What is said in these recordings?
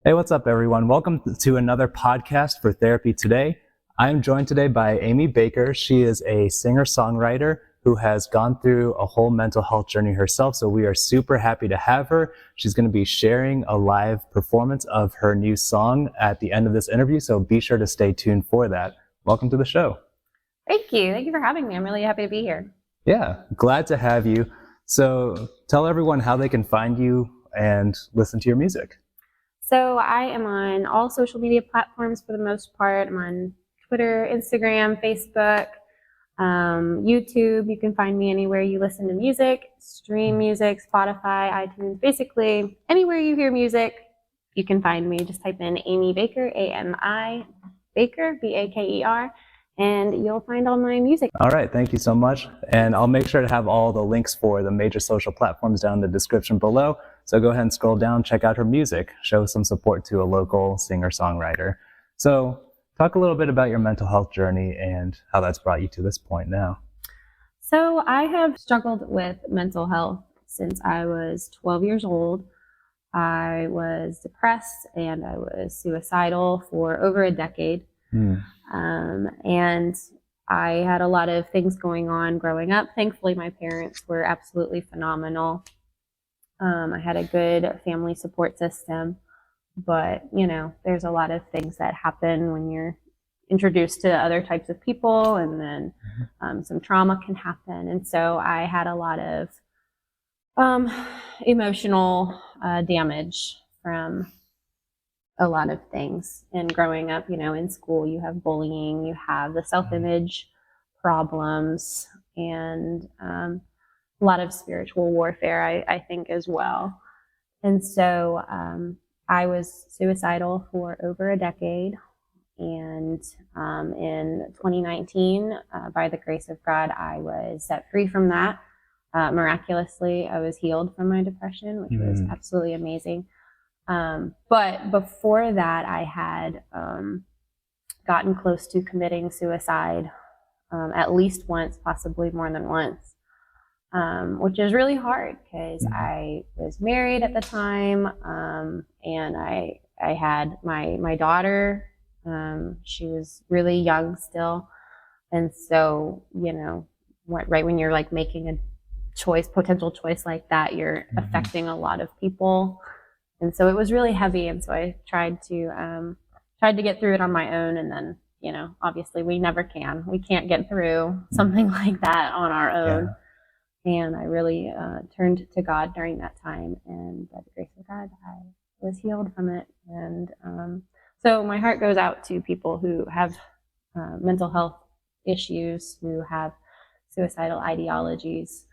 Hey, what's up, everyone? Welcome to another podcast for Therapy Today. I am joined today by Amy Baker. She is a singer-songwriter who has gone through a whole mental health journey herself, so we are super happy to have her. She's going to be sharing a live performance of her new song at the end of this interview, so be sure to stay tuned for that. Welcome to the show. Thank you. Thank you for having me. I'm really happy to be here. Yeah, glad to have you. So tell everyone how they can find you and listen to your music. So I am on all social media platforms for the most part. I'm on Twitter, Instagram, Facebook, YouTube. You can find me anywhere you listen to music, stream music, Spotify, iTunes. Basically, anywhere you hear music, you can find me. Just type in Amy Baker, A-M-I, Baker, B-A-K-E-R, and you'll find all my music. All right, thank you so much. And I'll make sure to have all the links for the major social platforms down in the description below. So go ahead and scroll down, check out her music, show some support to a local singer-songwriter. So talk a little bit about your mental health journey and how that's brought you to this point now. So I have struggled with mental health since I was 12 years old. I was depressed and I was suicidal for over a decade. And I had a lot of things going on growing up. Thankfully, my parents were absolutely phenomenal. I had a good family support system, but there's a lot of things that happen when you're introduced to other types of people, and then some trauma can happen. And so I had a lot of emotional damage from a lot of things. And growing up, in school, you have bullying, you have the self-image problems, and a lot of spiritual warfare, I think, as well. And so I was suicidal for over a decade. And in 2019, by the grace of God, I was set free from that. Miraculously, I was healed from my depression, which was absolutely amazing. But before that, I had gotten close to committing suicide at least once, possibly more than once, which is really hard because I was married at the time, and I had my daughter. She was really young still, and so right when you're like making a potential choice like that, you're affecting a lot of people. And so it was really heavy, and so I tried to get through it on my own. And then, obviously we can't get through something like that on our own. Yeah. And I really turned to God during that time, and by the grace of God, I was healed from it. And so my heart goes out to people who have mental health issues, who have suicidal ideologies.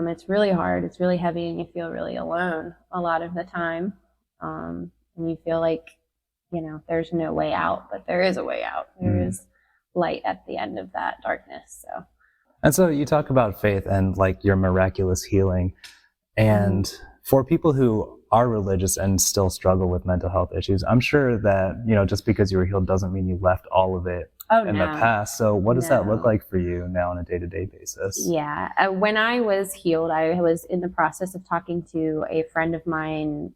It's really hard. It's really heavy, and you feel really alone a lot of the time. And you feel like, there's no way out, but there is a way out. There is light at the end of that darkness. And so you talk about faith and like your miraculous healing. And for people who are religious and still struggle with mental health issues, I'm sure that, just because you were healed doesn't mean you left all of it the past. So what does that look like for you now on a day-to-day basis? Yeah. When I was healed, I was in the process of talking to a friend of mine,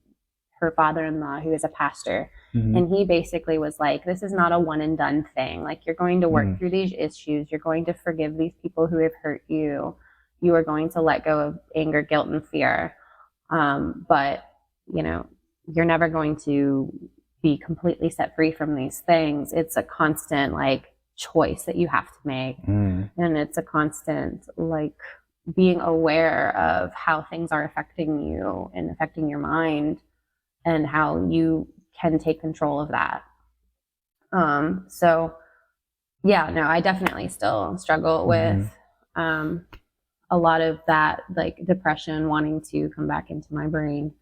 her father-in-law, who is a pastor. And he basically was like, this is not a one and done thing. Like, you're going to work through these issues. You're going to forgive these people who have hurt you. You are going to let go of anger, guilt, and fear. But, you're never going to be completely set free from these things. It's a constant choice that you have to make. And it's a constant being aware of how things are affecting you and affecting your mind, and how you can take control of that. So yeah, no, I definitely still struggle with a lot of that, depression wanting to come back into my brain.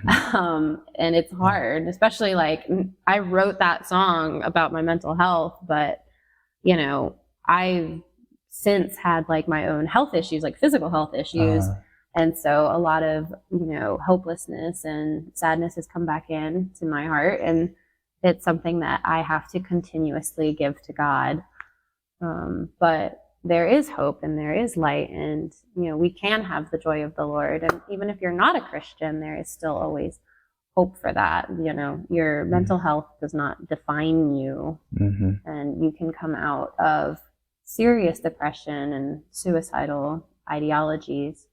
And it's hard, especially I wrote that song about my mental health, but I've since had my own health issues, physical health issues. And so a lot of, hopelessness and sadness has come back into my heart, and it's something that I have to continuously give to God. But there is hope and there is light, and we can have the joy of the Lord. And even if you're not a Christian, there is still always hope for that. You know, your mental health does not define you, and you can come out of serious depression and suicidal ideologies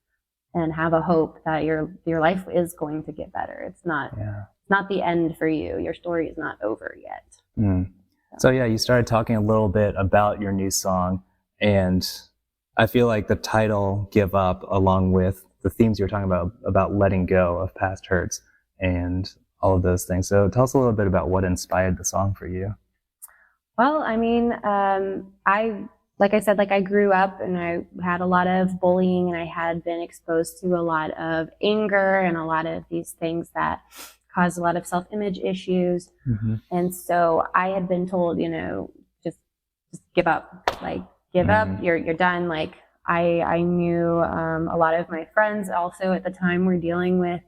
and have a hope that your life is going to get better. It's not the end for you. Your story is not over yet. So yeah, you started talking a little bit about your new song, and I feel like the title "Give Up," along with the themes you're talking about letting go of past hurts and all of those things. So tell us a little bit about what inspired the song for you. Well, I mean, like I said, I grew up and I had a lot of bullying, and I had been exposed to a lot of anger and a lot of these things that caused a lot of self-image issues. And so I had been told, you know, just give up, give up, you're done. Like I knew a lot of my friends also at the time were dealing with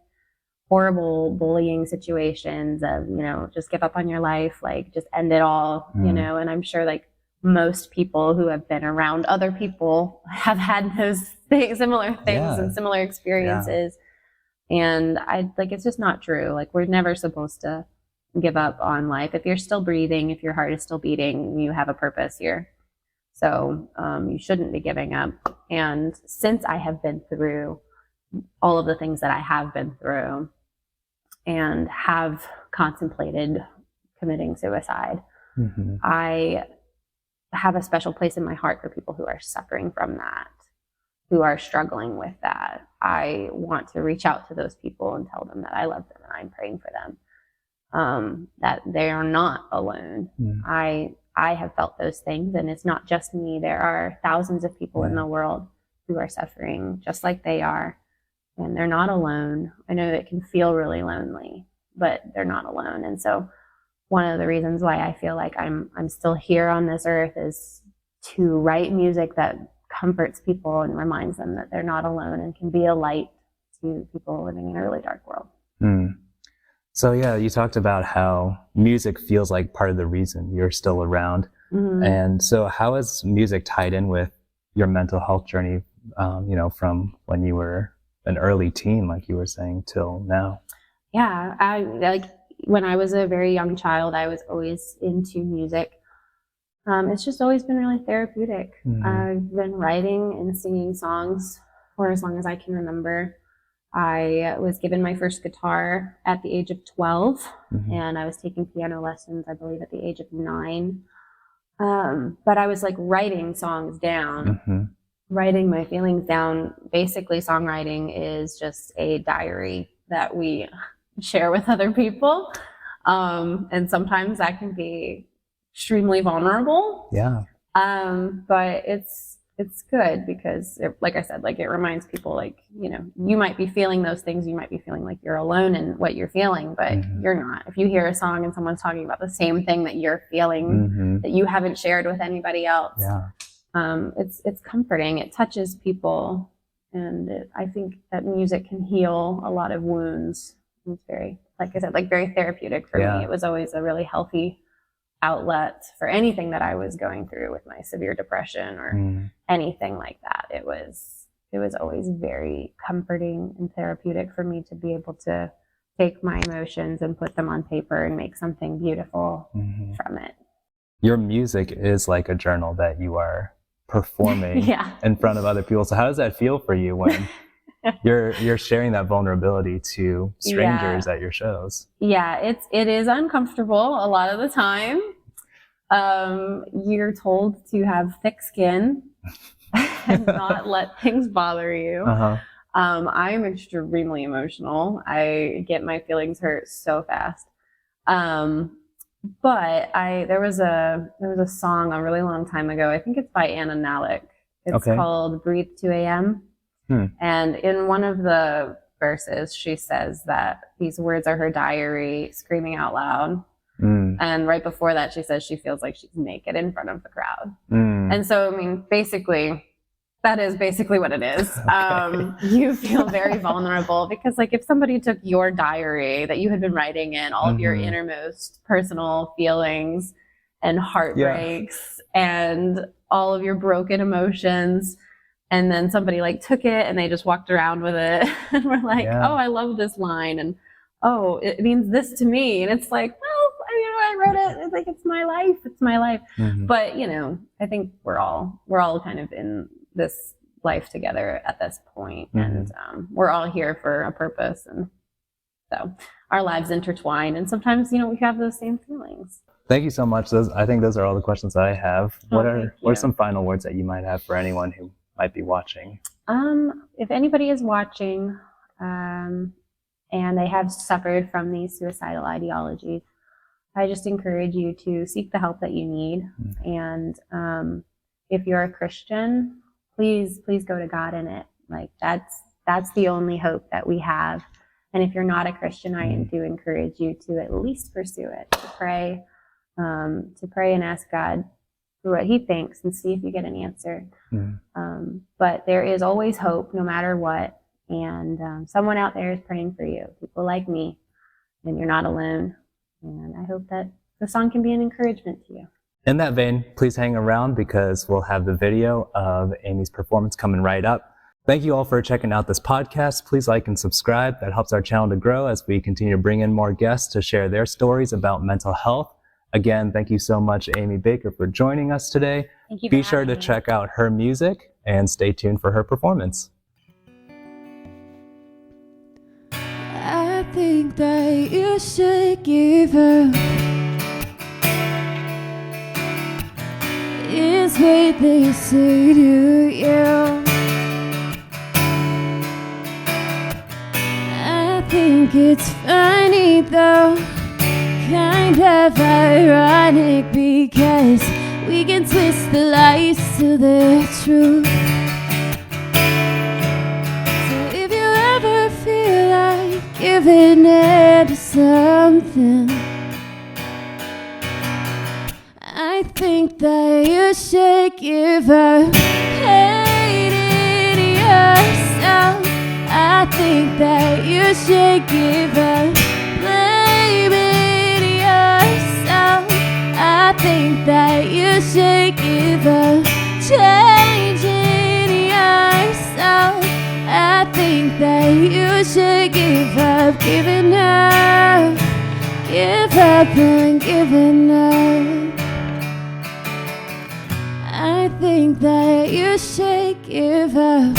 horrible bullying situations of, you know, just give up on your life, like just end it all, you know. And I'm sure like most people who have been around other people have had those similar things and similar experiences. And it's just not true. Like, we're never supposed to give up on life. If you're still breathing, if your heart is still beating, you have a purpose here. So you shouldn't be giving up. And since I have been through all of the things that I have been through and have contemplated committing suicide, I have a special place in my heart for people who are suffering from that, who are struggling with that. I want to reach out to those people and tell them that I love them and I'm praying for them, that they are not alone. I have felt those things, and it's not just me. There are thousands of people in the world who are suffering just like they are, and they're not alone. I know it can feel really lonely, but they're not alone. And so one of the reasons why I feel like I'm still here on this earth is to write music that comforts people and reminds them that they're not alone and can be a light to people living in a really dark world. So yeah, you talked about how music feels like part of the reason you're still around. And so how has music tied in with your mental health journey, you know, from when you were an early teen, like you were saying, till now? Yeah, when I was a very young child, I was always into music. It's just always been really therapeutic. I've been writing and singing songs for as long as I can remember. I was given my first guitar at the age of 12, and I was taking piano lessons, I believe, at the age of 9. But I was writing songs down, writing my feelings down. Basically, songwriting is just a diary that we share with other people. And sometimes that can be extremely vulnerable. But it's good because like I said, it reminds people, you know, you might be feeling those things. You might be feeling like you're alone in what you're feeling, but you're not. If you hear a song and someone's talking about the same thing that you're feeling that you haven't shared with anybody else, it's comforting. It touches people. And I think that music can heal a lot of wounds. It's very, like I said, very therapeutic for me. It was always a really healthy outlet for anything that I was going through with my severe depression or anything like that. It was always very comforting and therapeutic for me to be able to take my emotions and put them on paper and make something beautiful from it. Your music is like a journal that you are performing in front of other people. So how does that feel for you when you're sharing that vulnerability to strangers at your shows? It is uncomfortable a lot of the time. You're told to have thick skin and not let things bother you. I'm extremely emotional. I get my feelings hurt so fast. But there was a song a really long time ago. I think it's by Anna Nalick. It's called "Breathe 2 a.m." And in one of the verses, she says that these words are her diary, screaming out loud. And right before that, she says she feels like she's naked in front of the crowd. And so, I mean, basically, that is basically what it is. You feel very vulnerable because, if somebody took your diary that you had been writing in, all of your innermost personal feelings and heartbreaks and all of your broken emotions, and then somebody took it and they just walked around with it and were like, oh, I love this line. And oh, it means this to me. And it's like, well, I wrote it. It's like, it's my life. It's my life. Mm-hmm. But, I think we're all kind of in this life together at this point. Mm-hmm. And we're all here for a purpose. And so our lives intertwine. And sometimes, we have those same feelings. Thank you so much. I think those are all the questions I have. What are some final words that you might have for anyone who might be watching? If anybody is watching and they have suffered from these suicidal ideologies, I just encourage you to seek the help that you need. And if you're a Christian, please go to God in it. Like that's the only hope that we have. And if you're not a Christian, I do encourage you to at least pursue it, to pray and ask God for what He thinks and see if you get an answer. But there is always hope, no matter what. And someone out there is praying for you. People like me, and you're not alone. And I hope that the song can be an encouragement to you. In that vein, please hang around because we'll have the video of Amy's performance coming right up. Thank you all for checking out this podcast. Please like and subscribe. That helps our channel to grow as we continue to bring in more guests to share their stories about mental health. Again, thank you so much, Amy Baker, for joining us today. Thank you. Be sure to check out her music and stay tuned for her performance. I think that you should give up. Is what they say to you. I think it's funny though, kind of ironic, because we can twist the lies to the truth. So if you ever feel like giving in to something, I think that you should give up hating yourself. I think that you should give up blaming yourself. I think that you should give up changing yourself. I think that you should give up giving up. Give up on giving up. I think that you should give up.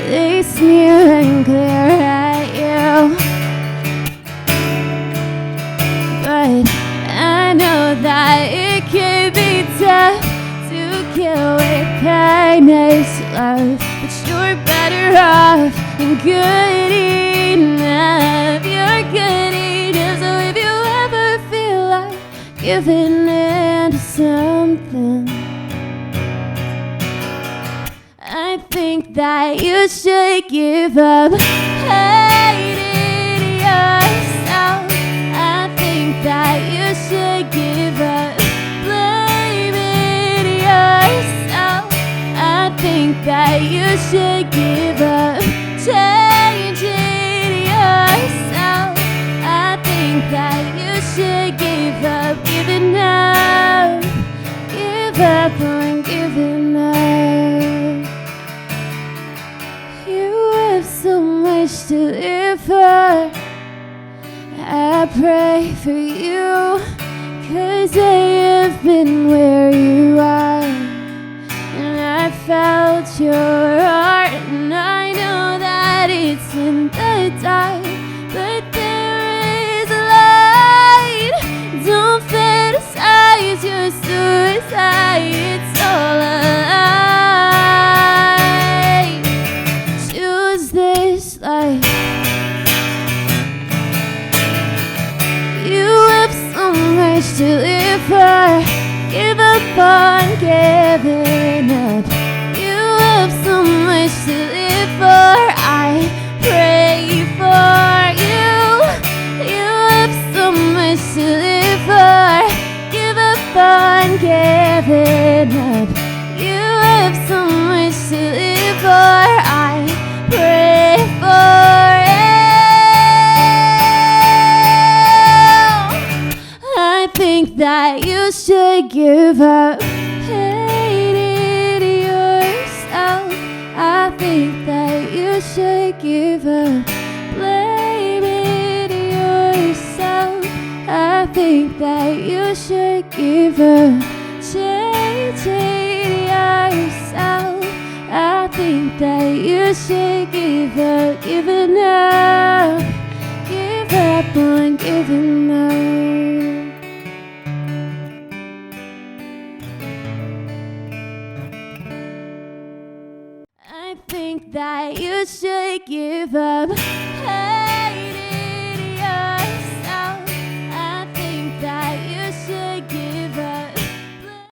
They sneer and glare at you, but I know that it can be tough to kill with kindness, love. But you're better off and good enough. You're good enough. So if you ever feel like giving in to something, I think that you should give up hating yourself. I think that you should give up blaming yourself. I think that you should give up changing yourself. I think that you should give up giving up. Give up on giving up. You have so much to live for. I pray for you, 'cause I have been where you are, and I felt your heart, and I know that it's in the dark, but there is a light. Don't fantasize your suicide, it's all a lie. Choose this life. You have so much to live for. Give up on giving up. You have so much to live for. I pray for you. You have so much to live for. Give up on giving up. You have so much to live for. I pray for you. I think that you should give up think that you should give up changing yourself. I think that you should give up giving up. Give up on giving up. I think that you should give up.